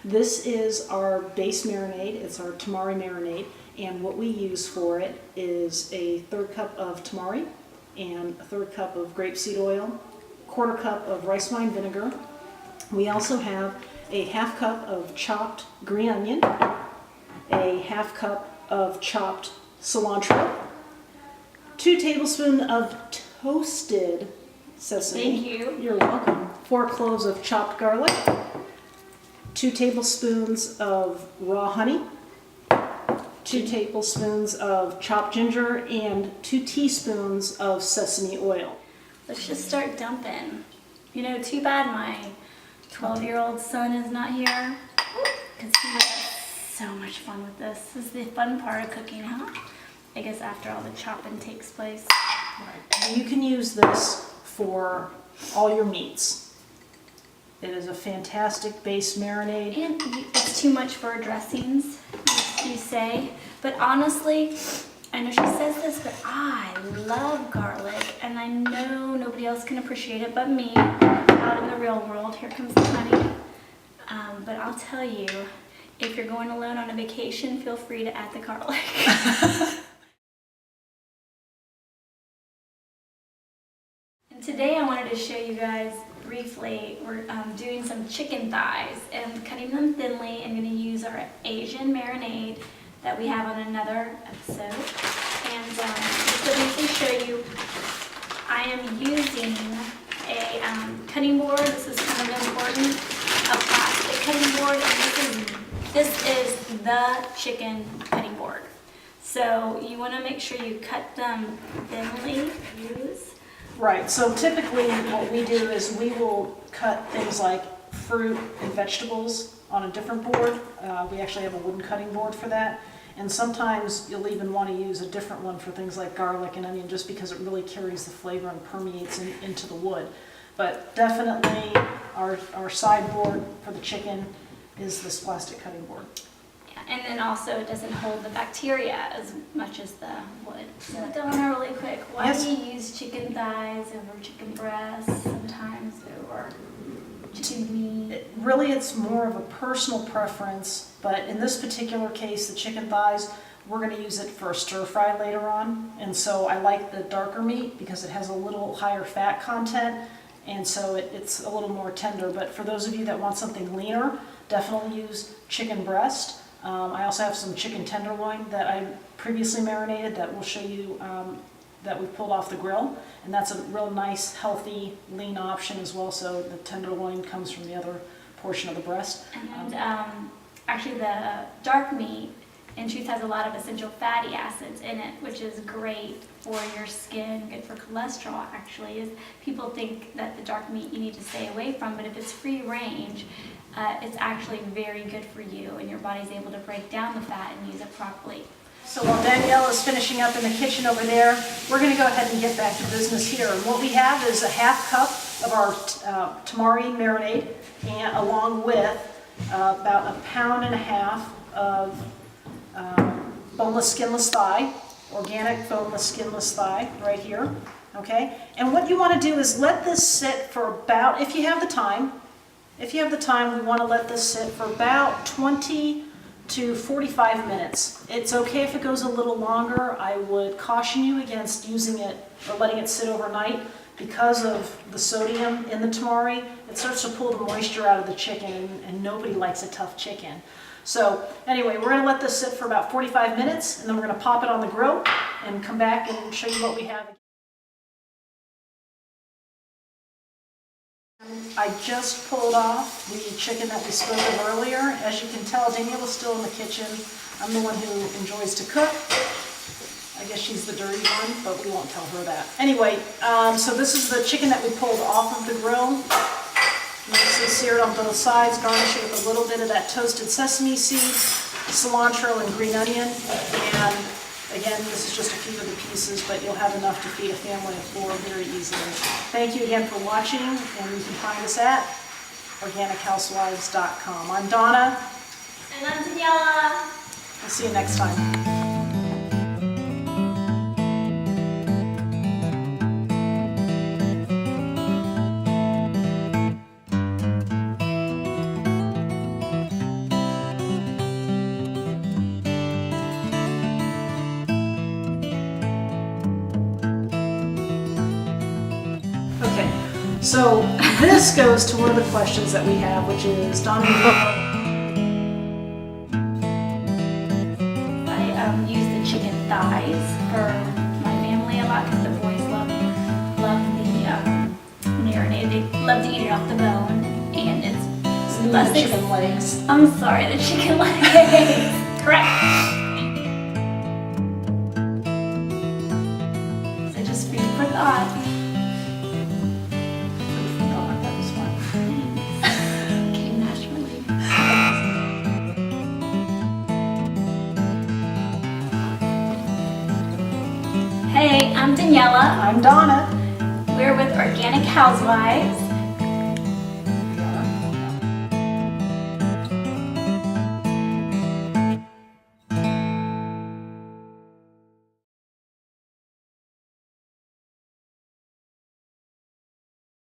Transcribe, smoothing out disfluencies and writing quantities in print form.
This is our base marinade. It's our tamari marinade, and what we use for it is a 1/3 cup of tamari and a 1/3 cup of grapeseed oil, 1/4 cup of rice wine vinegar. We also have a 1/2 cup of chopped green onion, a 1/2 cup of chopped cilantro, 2 tablespoons of toasted sesame. Thank you. You're welcome. 4 cloves of chopped garlic, 2 tablespoons of raw honey, 2 tablespoons of chopped ginger, and 2 teaspoons of sesame oil. Let's just start dumping. You know, too bad my 12-year-old son is not here, because he would have so much fun with this. This is the fun part of cooking, huh? I guess after all the chopping takes place. Right. And you can use this for all your meats. It is a fantastic base marinade. And it's too much for dressings, you say. But honestly, I know she says this, but I love garlic, and I know nobody else can appreciate it but me out in the real world. Here comes the honey. But I'll tell you, if you're going alone on a vacation, feel free to add the garlic. And today I wanted to show you guys briefly, we're doing some chicken thighs and cutting them thinly. I'm going to use our Asian marinade that we have on another episode. And just to briefly show you, I am using a cutting board. This is kind of important, a plastic cutting board, and this is the chicken cutting board. So you want to make sure you cut them thinly. Right, so typically what we do is we will cut things like fruit and vegetables on a different board. We actually have a wooden cutting board for that. And sometimes you'll even want to use a different one for things like garlic and onion, just because it really carries the flavor and permeates into the wood. But definitely our sideboard for the chicken is this plastic cutting board. Yeah, and then also it doesn't hold the bacteria as much as the wood. So Donna, really quick, why do you use chicken thighs over chicken breasts sometimes, or chicken meat? Really, it's more of a personal preference, but in this particular case, the chicken thighs, we're going to use it for a stir fry later on. And so I like the darker meat because it has a little higher fat content, and so it's a little more tender. But for those of you that want something leaner, definitely use chicken breast. I also have some chicken tenderloin that I previously marinated that we'll show you that we pulled off the grill, and that's a real nice, healthy, lean option as well. So the tenderloin comes from the other portion of the breast. And actually the dark meat, in truth, has a lot of essential fatty acids in it, which is great for your skin, good for cholesterol actually. Is people think that the dark meat you need to stay away from, but if it's free range, it's actually very good for you, and your body's able to break down the fat and use it properly. So while Danielle is finishing up in the kitchen over there, we're going to go ahead and get back to business here. And what we have is a 1/2 cup of our tamari marinade, and along with about 1.5 pounds of boneless, skinless thigh, organic boneless, skinless thigh right here. Okay, and what you want to do is let this sit for about, if you have the time, we want to let this sit for about 20 to 45 minutes. It's okay if it goes a little longer. I would caution you against using it or letting it sit overnight because of the sodium in the tamari. It starts to pull the moisture out of the chicken, and nobody likes a tough chicken. So anyway, we're going to let this sit for about 45 minutes, and then we're going to pop it on the grill and come back and show you what we have. I just pulled off the chicken that we spoke of earlier. As you can tell, Danielle is still in the kitchen. I'm the one who enjoys to cook. I guess she's the dirty one, but we won't tell her that. Anyway, so this is the chicken that we pulled off of the grill. Nicely seared on both sides, garnish it with a little bit of that toasted sesame seeds, cilantro and green onion. And again, this is just a few of the pieces, but you'll have enough to feed a family of 4 very easily. Thank you again for watching, and you can find us at organichousewives.com. I'm Donna. And I'm Daniela. We'll see you next time. Okay, so this goes to one of the questions that we have, which is, Donna, I use the chicken thighs for my family a lot because the boys love the marinade. They love to eat it off the bone, and it's less chicken legs. I'm sorry, the chicken legs. Correct. So just food for thought. Oh, that was fun. Came naturally. Hey, I'm Daniela. I'm Donna. We're with Organic Housewives.